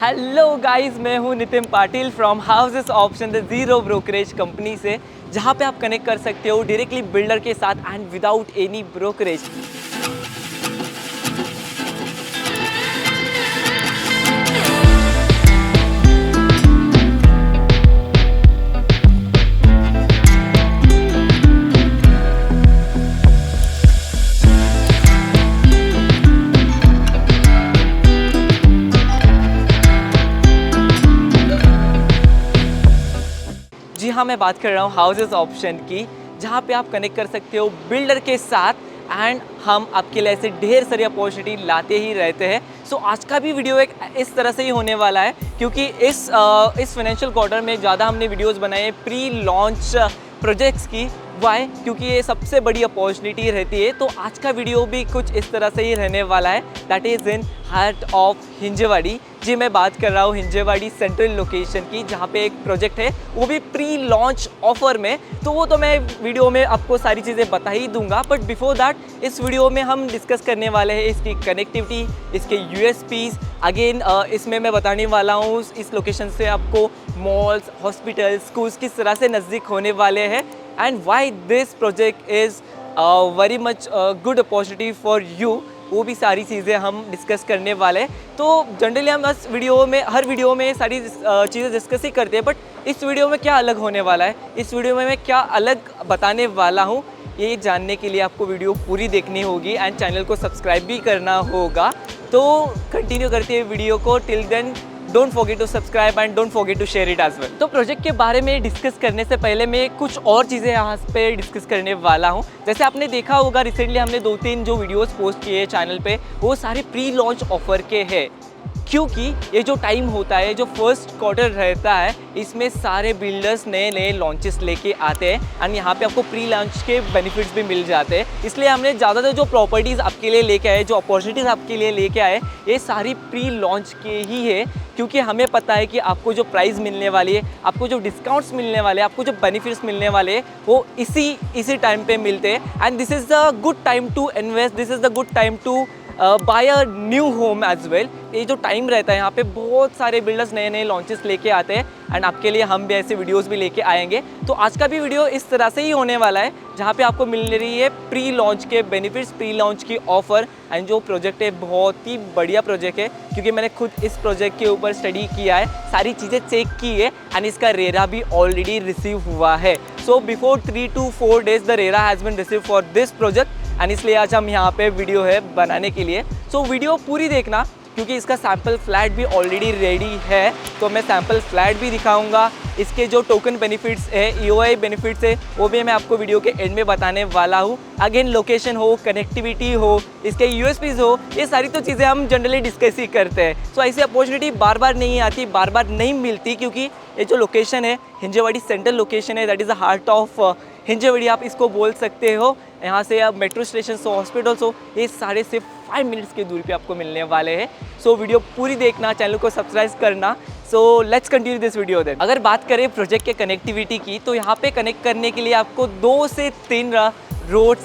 Hello guys, मैं हूं Nitin Patil from houses option the zero brokerage company से, जहां पे आप कनेक्ट कर सकते हो डायरेक्टली बिल्डर के साथ एंड विदाउट एनी ब्रोकरेज। जी हाँ, मैं बात कर रहा हूँ हाउसेस ऑप्शन की, जहाँ पे आप कनेक्ट कर सकते हो बिल्डर के साथ एंड हम आपके लिए ऐसे ढेर सारी अपॉर्चुनिटी लाते ही रहते हैं। सो आज का भी वीडियो एक इस तरह से ही होने वाला है, क्योंकि इस फाइनेंशियल क्वार्टर में ज़्यादा हमने वीडियोस बनाए हैं प्री लॉन्च प्रोजेक्ट्स की। वाई? क्योंकि ये सबसे बड़ी अपॉर्चुनिटी रहती है। तो आज का वीडियो भी कुछ इस तरह से ही रहने वाला है, that is in heart of Hinjewadi. जी, मैं बात कर रहा हूँ हिंजेवाड़ी सेंट्रल लोकेशन की, जहाँ पे एक प्रोजेक्ट है, वो भी प्री लॉन्च ऑफर में। तो वो तो मैं वीडियो में आपको सारी चीज़ें बता ही दूंगा, बट बिफोर दैट इस वीडियो में हम डिस्कस करने वाले हैं इसकी कनेक्टिविटी, इसके यूएसपीज़। अगेन इसमें मैं बताने वाला हूँ इस लोकेशन से आपको मॉल्स, हॉस्पिटल्स, स्कूल्स किस तरह से नज़दीक होने वाले हैं and why this project is very much good opportunity for you. वो भी सारी चीज़ें हम डिस्कस करने वाले हैं। तो जनरली हम इस वीडियो में हर वीडियो में सारी चीज़ें डिस्कस ही करते हैं, बट इस वीडियो में क्या अलग होने वाला है, इस वीडियो में मैं क्या अलग बताने वाला हूँ, ये जानने के लिए आपको वीडियो पूरी देखनी होगी एंड चैनल को सब्सक्राइब भी करना होगा। तो कंटिन्यू करते हैं वीडियो को। Till then don't forget to subscribe and don't forget to share it as well. तो प्रोजेक्ट के बारे में डिस्कस करने से पहले मैं कुछ और चीज़ें यहाँ पे डिस्कस करने वाला हूँ। जैसे आपने देखा होगा, रिसेंटली हमने 2-3 जो वीडियोस पोस्ट किए हैं चैनल पे, वो सारे प्री लॉन्च ऑफर के हैं। क्योंकि ये जो टाइम होता है, जो फर्स्ट क्वार्टर रहता है, इसमें सारे बिल्डर्स नए नए लॉन्चेस लेके आते हैं एंड यहाँ पे आपको प्री लॉन्च के बेनिफिट्स भी मिल जाते हैं। इसलिए हमने ज़्यादातर जो प्रॉपर्टीज़ आपके लिए लेके आए, जो अपॉर्चुनिटीज़ आपके लिए लेके आए, ये सारी प्री लॉन्च के ही है। क्योंकि हमें पता है कि आपको जो प्राइस मिलने वाली है, आपको जो डिस्काउंट्स मिलने वाले हैं, आपको जो बेनिफिट्स मिलने वाले हैं, वो इसी टाइम पे मिलते हैं। And this is the good time to invest, this is the good time to buy a new home as well. ये जो टाइम रहता है, यहाँ पे बहुत सारे बिल्डर्स नए नए लॉन्चेस लेके आते हैं एंड आपके लिए हम भी ऐसे वीडियोस भी लेके आएंगे। तो आज का भी वीडियो इस तरह से ही होने वाला है, जहाँ पे आपको मिल रही है प्री लॉन्च के बेनिफिट्स, प्री लॉन्च की ऑफर। एंड जो प्रोजेक्ट है, बहुत ही बढ़िया प्रोजेक्ट है, क्योंकि मैंने खुद इस प्रोजेक्ट के ऊपर स्टडी किया है, सारी चीज़ें चेक की है एंड इसका रेरा भी ऑलरेडी रिसीव हुआ है। So before 3 to 4 days the RERA has been receive for this project and इसलिए आज हम यहाँ पे वीडियो है बनाने के लिए। सो वीडियो पूरी देखना, क्योंकि इसका सैम्पल फ्लैट भी ऑलरेडी रेडी है। तो मैं सैम्पल फ्लैट भी दिखाऊंगा, इसके जो टोकन बेनिफिट्स है, ईओआई बेनिफिट्स है, वो भी मैं आपको वीडियो के एंड में बताने वाला हूँ। अगेन लोकेशन हो, कनेक्टिविटी हो, इसके यूएसपीज़ हो, ये सारी तो चीज़ें हम जनरली डिस्कस ही करते हैं। सो ऐसी अपॉर्चुनिटी बार बार नहीं आती, बार बार नहीं मिलती, क्योंकि ये जो लोकेशन है, हिंजेवाड़ी सेंट्रल लोकेशन है, that is the heart of Hinjewadi आप इसको बोल सकते हो। यहाँ से आप मेट्रो स्टेशन हो, हॉस्पिटल्स हो, ये सारे सिर्फ 5 मिनट्स की दूरी पे आपको मिलने वाले हैं। सो वीडियो पूरी देखना, चैनल को सब्सक्राइब करना। So let's continue this video then. अगर बात करें प्रोजेक्ट के कनेक्टिविटी की, तो यहाँ पे कनेक्ट करने के लिए आपको 2 से 3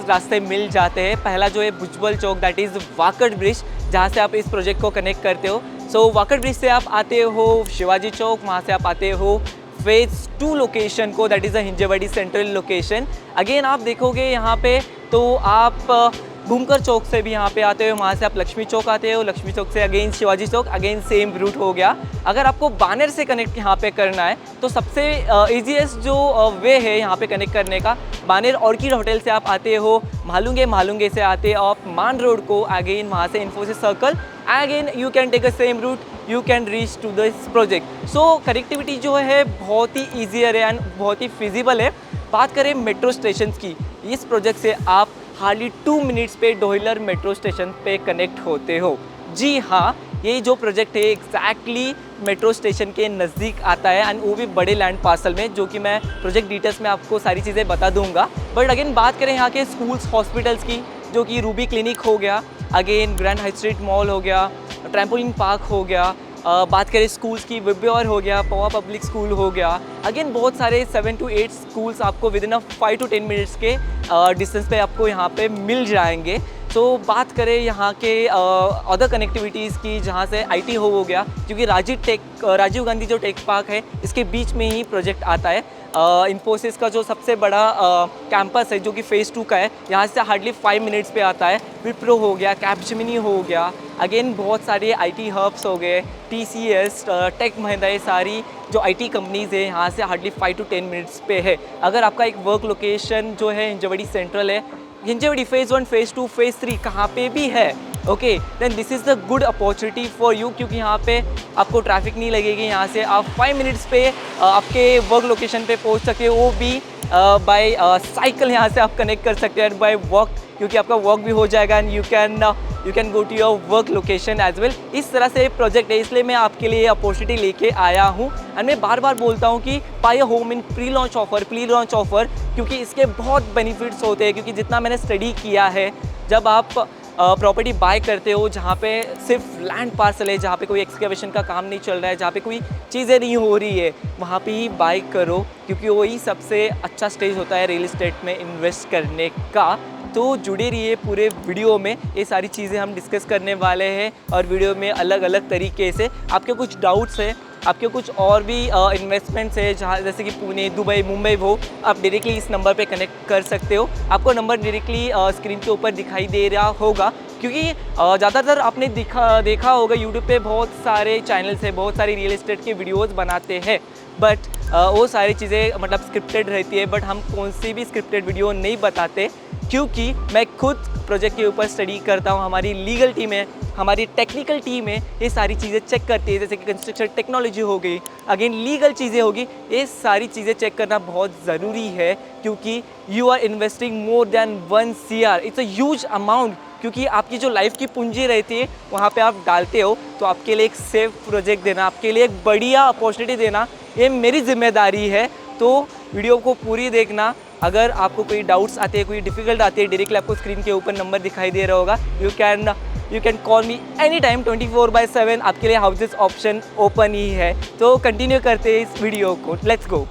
रास्ते मिल जाते हैं। पहला जो है भुजबल चौक, दैट इज़ वाकड़ ब्रिज, जहाँ से आप इस प्रोजेक्ट को कनेक्ट करते हो। सो वाकड़ ब्रिज से आप आते हो शिवाजी चौक, वहाँ से आप आते हो फेज 2 लोकेशन को, that is the Hinjewadi central location. Again आप देखोगे यहाँ पे, तो आप घूमकर चौक से भी यहाँ पे आते हो, वहाँ से आप लक्ष्मी चौक आते हो, लक्ष्मी चौक से अगेन शिवाजी चौक, अगेन सेम रूट हो गया। अगर आपको बानेर से कनेक्ट यहाँ पे करना है, तो सबसे ईजीएस्ट जो वे है यहाँ पे कनेक्ट करने का, बानेर ऑर्किड होटल से आप आते हो, मालूंगे से आते हो आप मान रोड को, अगेन वहाँ से Infosys circle, again you can take a same route, you can reach to this project. So connectivity जो है बहुत ही ईजियर है एंड बहुत ही फिजिबल है। बात करें मेट्रो स्टेशन की, इस प्रोजेक्ट से आप हार्डली 2 मिनट्स पे डोहिलर मेट्रो स्टेशन पे कनेक्ट होते हो। जी हाँ, ये जो प्रोजेक्ट है एग्जैक्टली मेट्रो स्टेशन के नज़दीक आता है एंड वो भी बड़े लैंड पार्सल में, जो कि मैं प्रोजेक्ट डिटेल्स में आपको सारी चीज़ें बता दूंगा। बट अगेन बात करें यहाँ के स्कूल्स, हॉस्पिटल्स की, जो कि रूबी क्लिनिक हो गया, again grand high street mall हो गया, ट्रैम्पोलिन पार्क हो गया, बात करें स्कूल्स की, विब्योर हो गया, पवा पब्लिक स्कूल हो गया, अगेन बहुत सारे 7 to 8 स्कूल्स आपको विद इन 5 to 10 मिनट्स के डिस्टेंस पे आपको यहाँ पे मिल जाएंगे। सो बात करें यहाँ के अदर कनेक्टिविटीज़ की, जहाँ से IT हब हो गया, क्योंकि राजीव गांधी जो टेक पार्क है इसके बीच में ही प्रोजेक्ट आता है। इन्फोसिस का जो सबसे बड़ा कैंपस है जो कि फ़ेज़ 2 का है, यहाँ से हार्डली 5 मिनट्स पे आता है। विप्रो हो गया, कैपजेमिनी हो गया, अगेन बहुत सारे IT हब्स हो गए, TCS, टेक महिंद्रा, ये सारी जो IT कंपनीज़ है यहाँ से हार्डली 5 to 10 मिनट्स पे है। अगर आपका एक वर्क लोकेशन जो है हिंजवड़ी सेंट्रल है, हिंजवड़ी फ़ेज़ 1, फ़ेज़ 2, फ़ेज़ 3 कहाँ पे भी है, okay, then this is the good opportunity for you, क्योंकि यहाँ पे आपको ट्रैफिक नहीं लगेगी। यहाँ से आप 5 मिनट्स पे आपके वर्क लोकेशन पे पहुँच सकते हो, वो भी बाय साइकिल यहाँ से आप कनेक्ट कर सकते हैं, बाय वॉक, क्योंकि आपका वॉक भी हो जाएगा and you can go to your work location as well. इस तरह से प्रोजेक्ट है, इसलिए मैं आपके लिए अपॉर्चुनिटी लेके आया हूँ। एंड मैं बार बार बोलता हूँ कि buy a home in pre launch offer, क्योंकि इसके बहुत बेनिफिट्स होते हैं। क्योंकि जितना मैंने स्टडी किया है, जब आप प्रॉपर्टी बाय करते हो जहाँ पे सिर्फ लैंड पार्सल है, जहाँ पे कोई एक्सकेवेशन का काम नहीं चल रहा है, जहाँ पे कोई चीज़ें नहीं हो रही है, वहाँ पे ही बाय करो, क्योंकि वही सबसे अच्छा स्टेज होता है रियल इस्टेट में इन्वेस्ट करने का। तो जुड़े रहिए पूरे वीडियो में, ये सारी चीज़ें हम डिस्कस करने वाले हैं। और वीडियो में अलग अलग तरीके से आपके कुछ डाउट्स है, आपके कुछ और भी इन्वेस्टमेंट्स है, जहाँ जैसे कि पुणे, दुबई, मुंबई हो, आप डायरेक्टली इस नंबर पे कनेक्ट कर सकते हो। आपको नंबर डायरेक्टली स्क्रीन के ऊपर दिखाई दे रहा होगा, क्योंकि ज़्यादातर आपने देखा होगा यूट्यूब पे बहुत सारे चैनल्स हैं, बहुत सारी रियल इस्टेट के वीडियोस बनाते हैं, बट वो सारी चीज़ें मतलब स्क्रिप्टेड रहती है। बट हम कौन सी भी स्क्रिप्टेड वीडियो नहीं बताते, क्योंकि मैं खुद प्रोजेक्ट के ऊपर स्टडी करता हूँ, हमारी लीगल टीम है, हमारी टेक्निकल टीम है, ये सारी चीज़ें चेक करती है। जैसे कि कंस्ट्रक्शन टेक्नोलॉजी हो गई, अगेन लीगल चीज़ें होगी, ये सारी चीज़ें चेक करना बहुत ज़रूरी है, क्योंकि you are investing more than 1 CR, it's a huge amount. क्योंकि आपकी जो लाइफ की पूंजी रहती है वहाँ पे आप डालते हो, तो आपके लिए एक सेफ प्रोजेक्ट देना, आपके लिए एक बढ़िया अपॉर्चुनिटी देना, ये मेरी जिम्मेदारी है। तो वीडियो को पूरी देखना। अगर आपको कोई डाउट्स आते हैं, कोई डिफ़िकल्ट आते हैं, डायरेक्टली आपको स्क्रीन के ऊपर नंबर दिखाई दे रहा होगा, you can call me any time, 24/7 आपके लिए हाउसेस ऑप्शन ओपन ही है। तो कंटिन्यू करते हैं इस वीडियो को, लेट्स गो।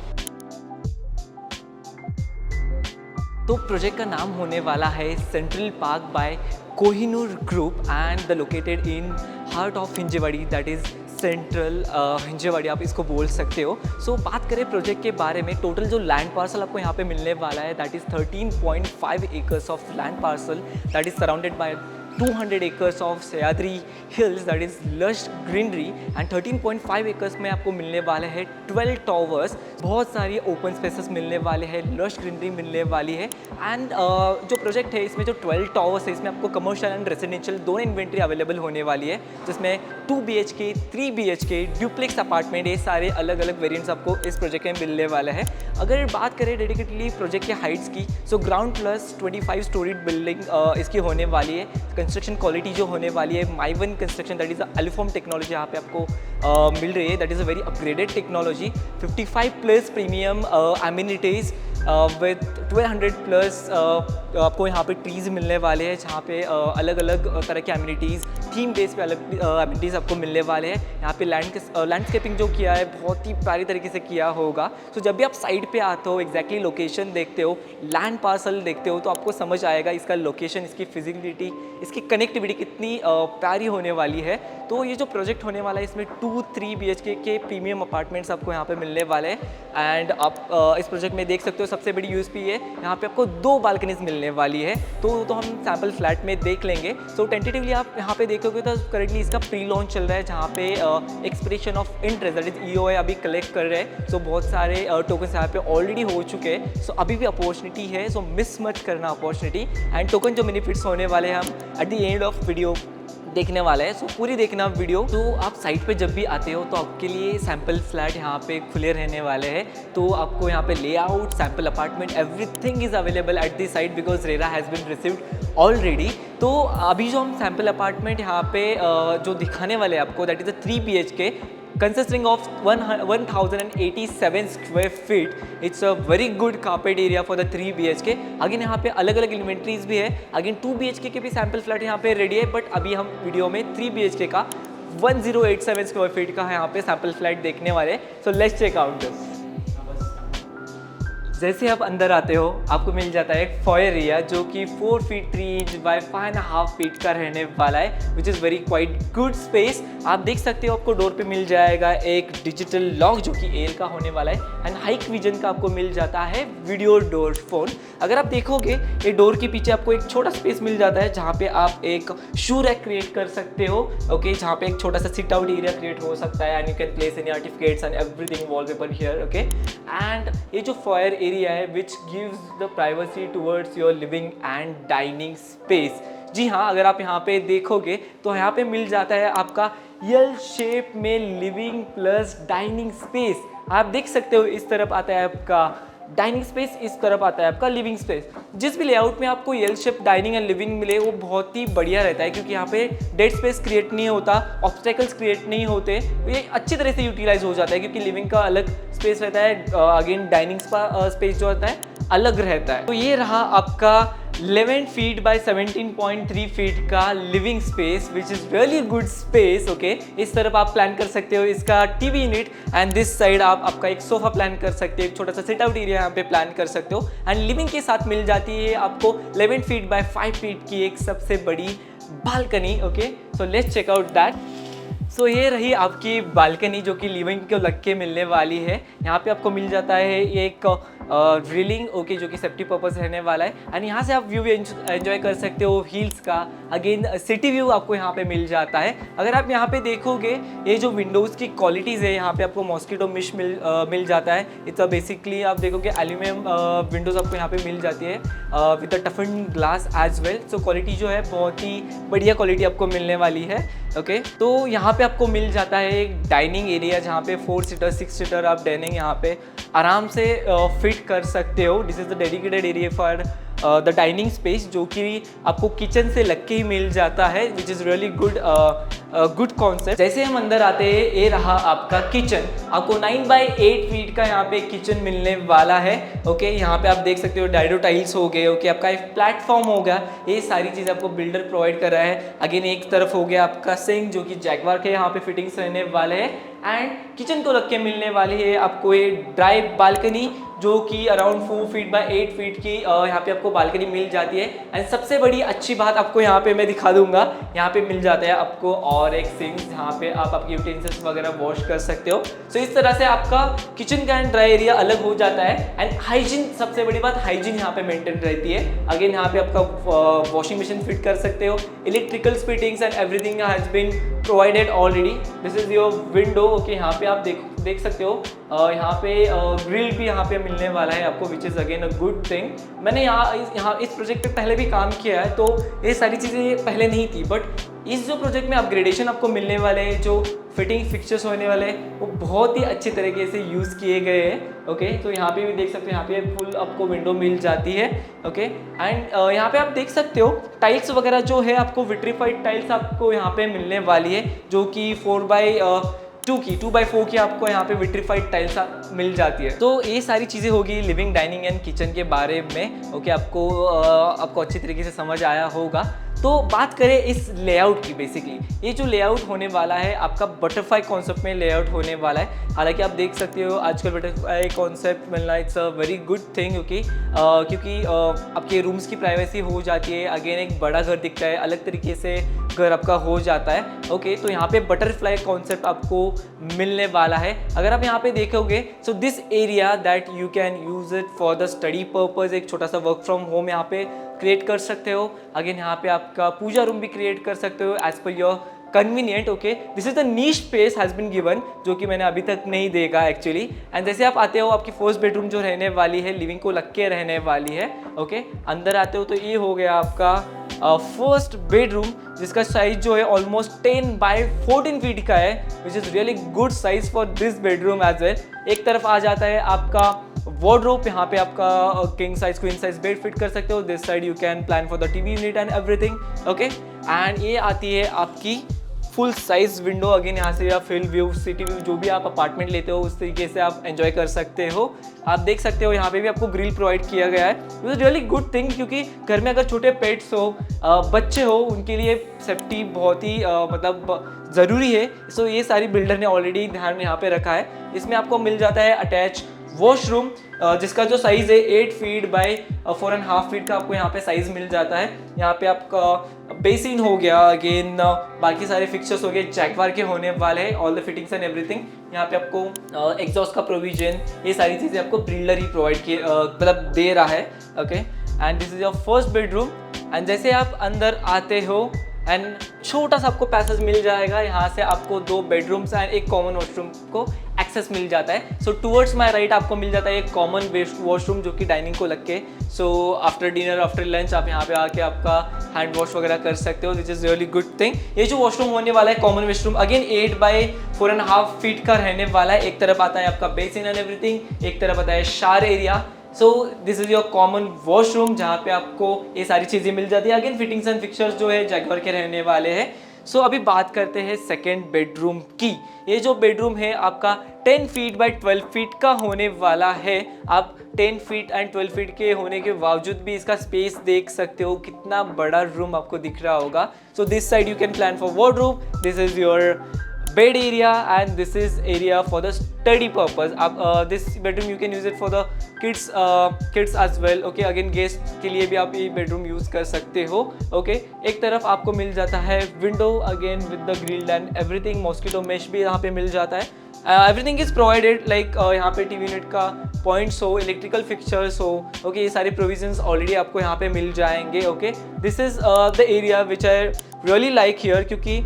तो प्रोजेक्ट का नाम होने वाला है central park by Kohinoor group and the located in heart of Hinjewadi, that is central Hinjewadi आप इसको बोल सकते हो। सो बात करें प्रोजेक्ट के बारे में, टोटल जो लैंड पार्सल आपको यहाँ पे मिलने वाला है, that is 13.5 acres of land parcel, that is surrounded by 200 acres of Sahyadri hills, that is lush greenery. And 13.5 acres में आपको मिलने वाले हैं 12 टावर्स, बहुत सारी ओपन स्पेसेस मिलने वाले हैं, लश ग्रीनरी मिलने वाली है। एंड जो प्रोजेक्ट है, इसमें जो 12 टावर्स है, इसमें आपको कमर्शियल एंड रेजिडेंशियल दोनों इन्वेंट्री अवेलेबल होने वाली है, जिसमें 2 BHK, 3 BHK, ड्यूप्लेक्स अपार्टमेंट, ये सारे अलग अलग वेरिएंट्स आपको इस प्रोजेक्ट में मिलने वाले हैं। अगर बात करें डेडिकेटली प्रोजेक्ट के हाइट्स की, so ground plus 25 story building इसकी होने वाली है। कंस्ट्रक्शन क्वालिटी जो होने वाली है, Mivan construction, that is a Alform technology यहाँ पे आपको मिल रही है, that is a very upgraded technology. 55+ premium amenities with 1200+ आपको यहाँ पे ट्रीज़ मिलने वाले हैं, जहाँ पे अलग अलग तरह के एमिनिटीज़, थीम बेस पे अलग एमिनिटीज़ आपको मिलने वाले हैं। यहाँ पे लैंडस्केपिंग जो किया है बहुत ही प्यारी तरीके से किया होगा। तो जब भी आप साइट पे आते हो, एग्जैक्टली लोकेशन देखते हो, लैंड पार्सल देखते हो, तो आपको समझ आएगा इसका लोकेशन, इसकी फिजिबिलिटी, इसकी कनेक्टिविटी कितनी प्यारी होने वाली है। तो ये जो प्रोजेक्ट होने वाला है, इसमें 2-3 BHK के प्रीमियम अपार्टमेंट्स आपको यहाँ पे मिलने वाले हैं। एंड आप इस प्रोजेक्ट में देख सकते हो, सबसे बड़ी USP है यहाँ पे आपको 2 बालकनीज मिलने वाली है। तो हम सैम्पल फ्लैट में देख लेंगे। सो टेंटेटिवली आप यहाँ पे देखोगे तो करेंटली इसका प्री लॉन्च चल रहा है, जहाँ पे expression of interest, that is EOI अभी कलेक्ट कर रहे हैं। सो बहुत सारे टोकन्स यहाँ पे ऑलरेडी हो चुके हैं। सो अभी भी अपॉर्चुनिटी है, सो मिस मत करना अपॉर्चुनिटी। एंड टोकन जो बेनिफिट्स होने वाले हैं, हम at the end of video देखने वाला है। सो पूरी देखना वीडियो। तो आप साइट पे जब भी आते हो तो आपके लिए सैम्पल फ्लैट यहाँ पे खुले रहने वाले हैं। तो आपको यहाँ पे layout, sample apartment, everything is available at the site because RERA has been received already. तो अभी जो हम सैम्पल अपार्टमेंट यहाँ पे जो दिखाने वाले हैं आपको, that is a 3 BHK consisting of 1087 square feet. It's a very good carpet area for the 3 BHK. Again यहाँ पे अलग अलग इन्वेंट्रीज भी है। अगेन 2 BHK के भी सैम्पल फ्लैट यहाँ पे रेडी है, बट अभी हम वीडियो में 3 BHK का 1087 स्क्वायर फीट का यहाँ पे सैम्पल फ्लैट देखने वाले। So let's check out this. जैसे आप अंदर आते हो आपको मिल जाता है एक फॉयर एरिया जो कि 4 फीट 3 इंच बाय 5.5 फीट का रहने वाला है, which is very quite good space. आप देख सकते हो आपको डोर पे मिल जाएगा एक डिजिटल लॉक जो कि एयर का होने वाला है, एंड हाइक विजन का आपको मिल जाता है वीडियो डोर फोन। अगर आप देखोगे ये डोर के पीछे आपको एक छोटा स्पेस मिल जाता है जहाँ पे आप एक शू रैक क्रिएट कर सकते हो, ओके, जहाँ पे एक छोटा सा सिट आउट एरिया क्रिएट हो सकता है, and you can place any certificates and everything wallpaper here, okay. And ये जो फॉयर एरिया है which gives the privacy towards your living and dining space. जी हाँ, अगर आप यहाँ पे देखोगे तो यहाँ पे मिल जाता है आपका यल शेप में लिविंग प्लस डाइनिंग स्पेस। आप देख सकते हो इस तरफ आता है आपका डाइनिंग स्पेस, इस तरफ आता है आपका लिविंग स्पेस। जिस भी लेआउट में आपको यल शेप डाइनिंग एंड लिविंग मिले वो बहुत ही बढ़िया रहता है, क्योंकि यहाँ पे डेड स्पेस क्रिएट नहीं होता, ऑब्स्टेकल्स क्रिएट नहीं होते, तो ये अच्छी तरह से यूटिलाइज हो जाता है, क्योंकि लिविंग का अलग स्पेस रहता है, अगेन डाइनिंग स्पेस जो होता है अलग रहता है। तो ये रहा आपका 11 फीट बाय 17.3 फीट का living space, which is really good space, okay. इस तरफ आप प्लान कर सकते हो इसका TV unit, and this side आप आपका एक सोफा प्लान कर सकते हो, एक छोटा सा सिट आउट एरिया यहाँ पे प्लान कर सकते हो। एंड लिविंग के साथ मिल जाती है आपको 11 फीट बाय 5 फीट की एक सबसे बड़ी balcony, okay. So let's check out that. So ये रही आपकी बालकनी जो कि लिविंग को लग के मिलने वाली है। यहाँ पे आपको मिल जाता है एक ड्रिलिंग, ओके, जो कि सेफ्टी पर्पस रहने वाला है, एंड यहाँ से आप व्यू एंजॉय कर सकते हो हिल्स का। अगेन सिटी व्यू आपको यहाँ पे मिल जाता है। अगर आप यहाँ पे देखोगे ये जो विंडोज़ की क्वालिटीज़ है, यहाँ पे आपको मॉस्किटो मिश मिल जाता है। इट्स बेसिकली आप देखोगे एल्यूमिनियम विंडोज़ आपको यहाँ पे मिल जाती है with the toughen glass as well. So quality जो है बहुत ही बढ़िया क्वालिटी आपको मिलने वाली है, ओके। तो यहाँ पे आपको मिल जाता है एक डाइनिंग एरिया जहाँ पे 4 सीटर 6 सीटर आप डाइनिंग यहाँ पे आराम से फिट कर सकते हो। This is the dedicated area for the dining space, जो कि आपको किचन से लग के ही मिल जाता है, which is really good concept. जैसे हम अंदर आते हैं, ये रहा आपका किचन। आपको 9 बाई 8 फीट का यहाँ पे किचन मिलने वाला है, ओके। यहाँ पे आप देख सकते हो डायडो टाइल्स हो गए, ओके, आपका एक प्लेटफॉर्म हो गया, ये सारी चीज़ आपको बिल्डर प्रोवाइड कर रहा है। अगेन एक तरफ हो गया आपका सिंक जो कि जैगवार के यहाँ पे फिटिंग्स रहने वाले हैं, एंड किचन को रख के मिलने वाली है आपको ये ड्राई बालकनी जो कि अराउंड 4 फीट बाय 8 फीट की यहाँ पे आपको बालकनी मिल जाती है। एंड सबसे बड़ी अच्छी बात आपको यहाँ पे मैं दिखा दूंगा, यहाँ पे मिल जाता है आपको और एक सिंक जहाँ पे आप आपकी यूटेंसिल्स वगैरह वॉश कर सकते हो। सो इस तरह से आपका किचन का एंड ड्राई एरिया अलग हो जाता है। एंड हाइजीन, सबसे बड़ी बात हाइजीन यहाँ पे मेंटेन रहती है। अगेन यहाँ पे आपका वॉशिंग मशीन फिट कर सकते हो, electrical fittings and everything has been provided already. This is your window, okay. यहाँ पे आप देख सकते हो यहाँ पे ग्रिल भी यहाँ पे मिलने वाला है आपको, which is again a good thing. मैंने यहाँ इस प्रोजेक्ट पे पहले भी काम किया है, तो ये सारी चीज़ें पहले नहीं थी, बट इस जो प्रोजेक्ट में अपग्रेडेशन आपको मिलने वाले हैं, जो फिटिंग फिक्चर्स होने वाले हैं, वो बहुत ही अच्छे तरीके से यूज़ किए गए हैं, ओके। तो यहाँ पे भी देख सकते हो, यहाँ पे फुल आपको विंडो मिल जाती है, ओके। एंड यहाँ पे आप देख सकते हो टाइल्स वगैरह जो है आपको विट्रीफाइड टाइल्स आपको यहाँ पे मिलने वाली है, जो कि 2x4 की आपको यहाँ पे विट्रीफाइड टाइल्स मिल जाती है। तो ये सारी चीज़ें होगी लिविंग, डाइनिंग एंड किचन के बारे में, ओके। आपको अच्छी तरीके से समझ आया होगा। तो बात करें इस लेआउट की, बेसिकली ये जो लेआउट होने वाला है आपका बटरफ्लाई कॉन्सेप्ट में लेआउट होने वाला है। हालांकि आप देख सकते हो आजकल बटरफ्लाई कॉन्सेप्ट मिलना it's a very good thing, क्योंकि आपके रूम्स की प्राइवेसी हो जाती है। अगेन एक बड़ा घर दिखता है, अलग तरीके से घर आपका हो जाता है, ओके। तो यहाँ पे बटरफ्लाई कॉन्सेप्ट आपको मिलने वाला है। अगर आप यहाँ पे देखोगे, so this area that you can use it for the study purpose, एक छोटा सा वर्क फ्रॉम होम यहाँ पे क्रिएट कर सकते हो। अगेन यहाँ पे आपका पूजा रूम भी क्रिएट कर सकते हो as per your convenient, okay. This is the niche space has been given, जो कि मैंने अभी तक नहीं देखा एक्चुअली। एंड जैसे आप आते हो, आपकी फर्स्ट बेडरूम जो रहने वाली है, लिविंग को लग के रहने वाली है, ओके। अंदर आते हो तो ये हो गया आपका फर्स्ट बेडरूम, जिसका साइज जो है ऑलमोस्ट 10 बाय 14 फीट का है, which is really good size for this bedroom as well. एक तरफ आ जाता है आपका वार्डरोब, यहाँ पे आपका king size queen size bed fit कर सकते हो। This side you can plan for the TV unit and everything, okay. And ये आती है आपकी फुल साइज विंडो। अगेन यहाँ से आप फील्ड व्यू, सिटी व्यू, जो भी आप अपार्टमेंट लेते हो उस तरीके से आप एंजॉय कर सकते हो। आप देख सकते हो यहाँ पे भी आपको ग्रिल प्रोवाइड किया गया है, it is really good thing, क्योंकि घर में अगर छोटे पेट्स हो, बच्चे हो, उनके लिए सेफ्टी बहुत ही मतलब ज़रूरी है। सो ये सारी बिल्डर ने ऑलरेडी ध्यान यहाँ पे रखा है। इसमें आपको मिल जाता है अटैच वॉशरूम जिसका जो साइज़ है 8 फीट बाय 4.5 फीट का आपको यहाँ पे साइज़ मिल जाता है। यहाँ पे आपका बेसिन हो गया, अगेन बाकी सारे फिक्चर्स हो गए जैगवार के होने वाले हैं, all the fittings and everything. यहाँ पे आपको एग्जॉस्ट का प्रोविजन, ये सारी चीज़ें आपको बिल्डर ही प्रोवाइड किए मतलब दे रहा है। Okay, and this is your first bedroom. And जैसे आप अंदर आते हो एंड छोटा सा आपको पैसेज मिल जाएगा, यहाँ से आपको 2 बेडरूम्स एंड एक कॉमन वॉशरूम को एक्सेस मिल जाता है। सो टूवर्ड्स माय राइट आपको मिल जाता है एक कॉमन वॉशरूम जो कि डाइनिंग को लग के। So after dinner after lunch आप यहाँ पे आके आपका हैंड वॉश वगैरह कर सकते हो, which is really good thing. ये जो वॉशरूम होने वाला है common washroom, again 8 by 4.5 feet का रहने वाला है। एक तरफ आता है आपका बेसिन एंड एवरीथिंग, एक तरफ आता है shower area. So this is your common washroom जहाँ पे आपको ये सारी चीज़ें मिल जाती है। अगेन फिटिंग्स एंड फिक्चर्स जो है जैगवार के रहने वाले हैं। सो अभी बात करते हैं सेकेंड बेडरूम की। ये जो बेडरूम है आपका 10 फीट बाय 12 फीट का होने वाला है। आप 10 फीट एंड 12 फीट के होने के बावजूद भी इसका स्पेस देख सकते हो, कितना बड़ा रूम आपको दिख रहा होगा। So this side you can plan for wardrobe, this is your bed area and this is area for the study purpose. This bedroom you can use it for the kids as well. Okay, again guest के लिए भी आप ये bedroom use कर सकते हो। Okay, एक तरफ आपको मिल जाता है window again with the grill and everything, mosquito mesh भी यहाँ पे मिल जाता है। एवरीथिंग इज प्रोवाइडेड, लाइक यहाँ पे टीवी यूनिट का पॉइंट्स हो, इलेक्ट्रिकल फिक्चर्स हो। ओके, ये सारे प्रोविजंस ऑलरेडी आपको यहाँ पे मिल जाएंगे। Okay, this is the area which I really like here, क्योंकि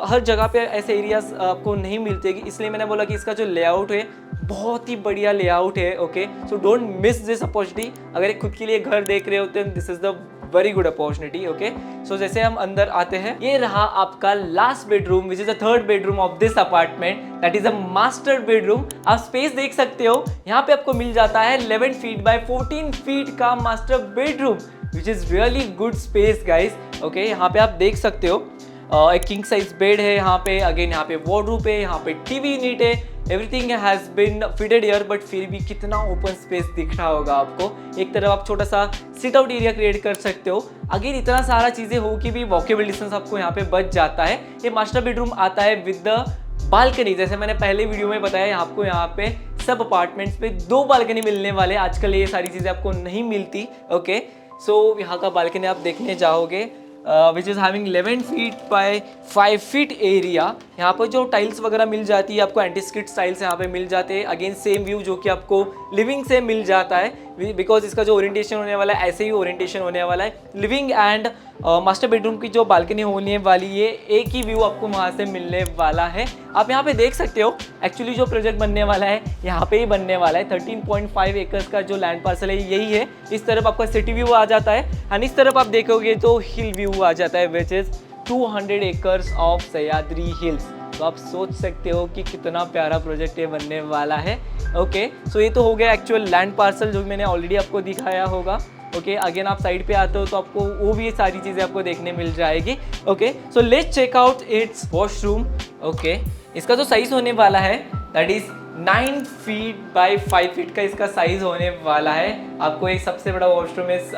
हर जगह पे ऐसे एरियाज आपको नहीं मिलते, इसलिए मैंने बोला कि इसका जो लेआउट है बहुत ही बढ़िया लेआउट है। Okay, so don't miss this opportunity. अगर खुद के लिए घर देख रहे होते हैं, this is the very good opportunity. Okay, so जैसे हम अंदर आते हैं, ये रहा आपका last bedroom which is the third bedroom of this apartment, that is a master bedroom. आप स्पेस देख सकते हो, यहाँ पे आपको मिल जाता है 11 फीट बाय 14 फीट का master bedroom, which is really good space guys. Okay, यहाँ पे आप देख सकते हो एक किंग साइज बेड है यहाँ पे, अगेन यहाँ पे वार्डरोब है, यहाँ पे टीवी यूनिट है, everything has been fitted here. But फिर भी कितना ओपन स्पेस दिख रहा होगा आपको। एक तरफ आप छोटा सा सिट आउट एरिया क्रिएट कर सकते हो। अगेन इतना सारा चीज़ें हो कि भी वॉकेबल डिस्टेंस आपको यहाँ पे बच जाता है। ये मास्टर बेडरूम आता है विद द बालकनी, जैसे मैंने पहले वीडियो में बताया, आपको यहाँ पे सब अपार्टमेंट्स पे 2 बालकनी मिलने वाले। आजकल ये सारी चीज़ें आपको नहीं मिलती। ओके, सो यहाँ का बालकनी आप देखने जाओगे which is having 11 feet by 5 feet area. यहाँ पर जो टाइल्स वगैरह मिल जाती है आपको, एंटी स्किड टाइल्स यहाँ पे मिल जाते हैं। अगेन सेम व्यू जो कि आपको लिविंग से मिल जाता है, बिकॉज इसका जो ओरिएंटेशन होने वाला है ऐसे ही ओरिएंटेशन होने वाला है। लिविंग एंड मास्टर बेडरूम की जो बालकनी होने वाली है, एक ही व्यू आपको वहाँ से मिलने वाला है। आप यहाँ पे देख सकते हो एक्चुअली जो प्रोजेक्ट बनने वाला है यहाँ पे ही बनने वाला है। 13.5 एकर्स का जो लैंड पार्सल है यही है। इस तरफ आपका सिटी व्यू आ जाता है एंड इस तरफ आप देखोगे तो हिल व्यू आ जाता है, which is 200 acres of Sahyadri hills. तो आप सोच सकते हो कि कितना प्यारा प्रोजेक्ट ये बनने वाला है। ओके, सो ये तो हो गया एक्चुअल लैंड पार्सल जो मैंने ऑलरेडी आपको दिखाया होगा। ओके, अगेन आप साइड पे आते हो तो आपको वो भी सारी चीज़ें आपको देखने मिल जाएगी। Okay, so let's check out its washroom. Okay, इसका जो साइज़ होने वाला है that is 9 feet by 5 feet का इसका साइज़ होने वाला है। आपको एक सबसे बड़ा वॉशरूम इस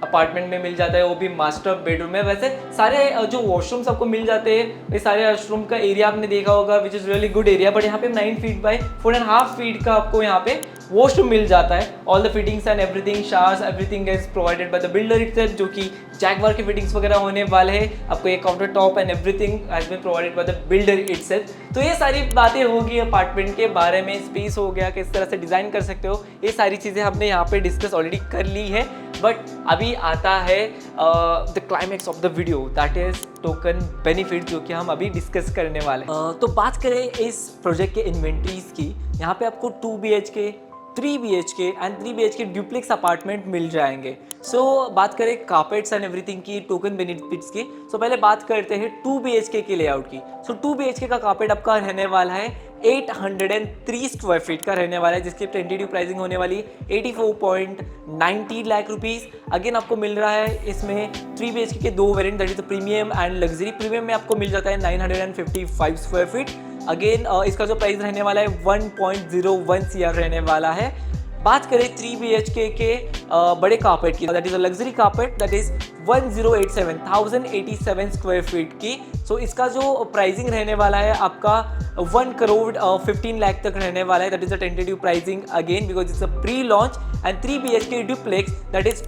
अपार्टमेंट में मिल जाता है, वो भी मास्टर बेडरूम में। वैसे सारे जो वॉशरूम्स आपको मिल जाते हैं, ये सारे वॉशरूम का एरिया आपने देखा होगा विच is really good area. But यहाँ पे 9 फीट बाय 4.5 फीट का आपको यहाँ पे वॉशरूम मिल जाता है। All the fittings and everything, showers everything is provided by the builder itself, जो कि जैगवार के फिटिंग्स वगैरह होने वाले हैं। आपको ये counter top and everything has been provided by the builder itself. तो ये सारी बातें होगी अपार्टमेंट के बारे में, स्पेस हो गया, किस तरह से डिज़ाइन कर सकते हो, ये सारी चीज़ें हमने यहाँ पे डिस्कस ऑलरेडी कर ली है। बट अभी आता है the climax of the video, that is token benefit, जो कि हम अभी डिस्कस करने वाले हैं। तो बात करें इस प्रोजेक्ट के इन्वेंट्रीज की, यहाँ पे आपको 2 BHK, 3 BHK and 3 BHK duplex apartment मिल जाएंगे। सो बात करें कार्पेट्स एंड एवरीथिंग की, टोकन बेनिफिट्स की, सो पहले बात करते हैं 2 BHK के लेआउट की। सो 2 BHK का कार्पेट आपका रहने वाला है 803 स्क्वायर फीट का रहने वाला है, जिसकी टेंटेटिव प्राइसिंग होने वाली 84.90 लाख रुपीज़। अगेन आपको मिल रहा है इसमें 3 BHK के 2 variant, that is premium and luxury. Premium में आपको मिल जाता है 955 स्क्वायर फीट। अगेन इसका जो प्राइस रहने वाला है 1.01 CR रहने वाला है। बात करें 3 BHK के बड़े कार्पेट की, that is a luxury carpet, that is 1087 square feet की। सो इसका जो प्राइसिंग रहने वाला है आपका 1 करोड़ 15 लाख तक रहने वाला है। That is the tentative pricing again because it's a pre launch and 3 BHK duplex that is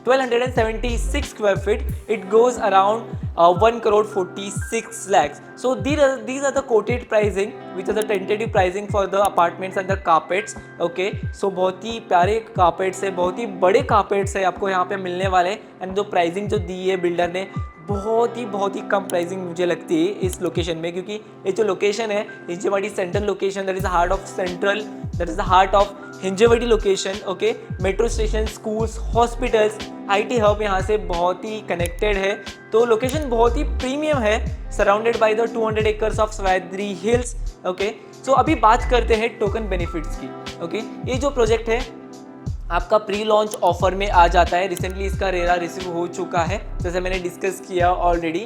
1276 square feet. It goes around 1 crore 46 lakhs. So these are the quoted pricing which are the tentative pricing for the apartments and the carpets. Okay, so बहुत ही प्यारे carpets है, बहुत ही बड़े carpets है आपको यहाँ पे मिलने वाले एंड जो प्राइसिंग जो दी है बिल्डर ने बहुत ही कम प्राइसिंग मुझे लगती है इस लोकेशन में, क्योंकि ये जो लोकेशन है Hinjewadi central location, that is the heart of central, that is the heart of Hinjewadi location. Okay, metro station, schools, hospitals, IT hub यहाँ से बहुत ही कनेक्टेड है, तो लोकेशन बहुत ही प्रीमियम है, surrounded by the 200 acres of Sahyadri hills. Okay, so अभी बात करते हैं टोकन बेनिफिट्स की। ओके, ये जो प्रोजेक्ट है आपका प्री लॉन्च ऑफर में आ जाता है। रिसेंटली इसका रेरा रिसीव हो चुका है, जैसे मैंने डिस्कस किया ऑलरेडी।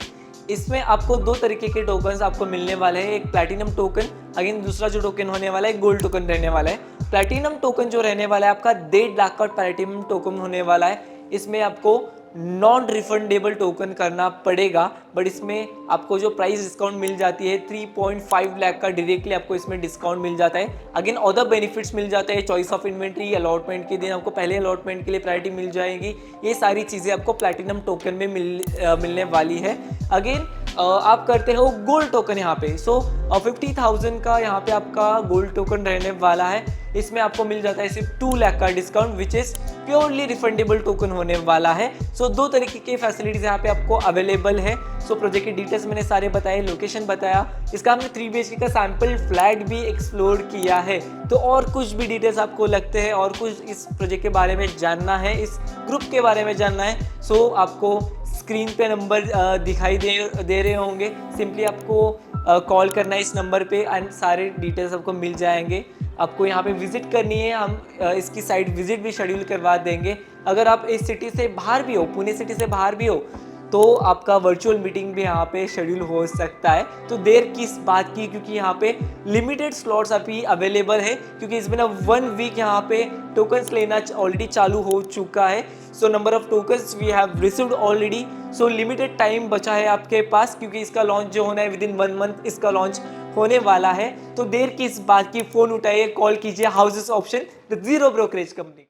इसमें आपको 2 तरीके के टोकन्स आपको मिलने वाले हैं, एक प्लैटिनम टोकन, अगेन दूसरा जो टोकन होने वाला है गोल्ड टोकन रहने वाला है। प्लैटिनम टोकन जो रहने वाला है आपका 1.5 लाख का प्लैटिनम टोकन होने वाला है। इसमें आपको नॉन रिफंडेबल टोकन करना पड़ेगा, बट इसमें आपको जो प्राइस डिस्काउंट मिल जाती है 3.5 लाख का डायरेक्टली आपको इसमें डिस्काउंट मिल जाता है। अगेन अदर बेनिफिट्स मिल जाते हैं, चॉइस ऑफ इन्वेंट्री, अलॉटमेंट के दिन आपको पहले अलॉटमेंट के लिए प्रायोरिटी मिल जाएगी। ये सारी चीज़ें आपको प्लैटिनम टोकन में मिलने वाली है। अगेन आप करते हो गोल्ड टोकन यहाँ पे, सो 50,000 का यहाँ पे आपका गोल्ड टोकन रहने वाला है। इसमें आपको मिल जाता है सिर्फ 2 लाख का discount which is purely refundable token होने वाला है। सो 2 तरीके के फैसिलिटीज़ यहाँ पे आपको अवेलेबल है। सो प्रोजेक्ट की डिटेल्स मैंने सारे बताए, लोकेशन बताया, इसका हमने 3 BHK का सैम्पल फ्लैट भी एक्सप्लोर किया है। तो और कुछ भी डिटेल्स आपको लगते हैं और कुछ इस प्रोजेक्ट के बारे में जानना है, इस ग्रुप के बारे में जानना है, सो आपको स्क्रीन पे नंबर दिखाई दे रहे होंगे, सिंपली आपको कॉल करना है इस नंबर पे एंड सारे डिटेल्स आपको मिल जाएंगे। आपको यहाँ पे विजिट करनी है, हम इसकी साइट विजिट भी शेड्यूल करवा देंगे। अगर आप इस सिटी से बाहर भी हो, पुणे सिटी से बाहर भी हो, तो आपका वर्चुअल मीटिंग भी यहाँ पे शेड्यूल हो सकता है। तो देर किस बात की, क्योंकि यहाँ पे लिमिटेड स्लॉट्स अभी अवेलेबल है, क्योंकि इसमें ना 1 वीक यहाँ पे टोकन्स लेना ऑलरेडी चालू हो चुका है। So number of tokens we have received already, so limited time बचा है आपके पास, क्योंकि इसका लॉन्च जो होना है विदिन 1 मंथ इसका लॉन्च होने वाला है। तो देर किस बात की, फ़ोन उठाइए, कॉल कीजिए houses option the zero brokerage company को।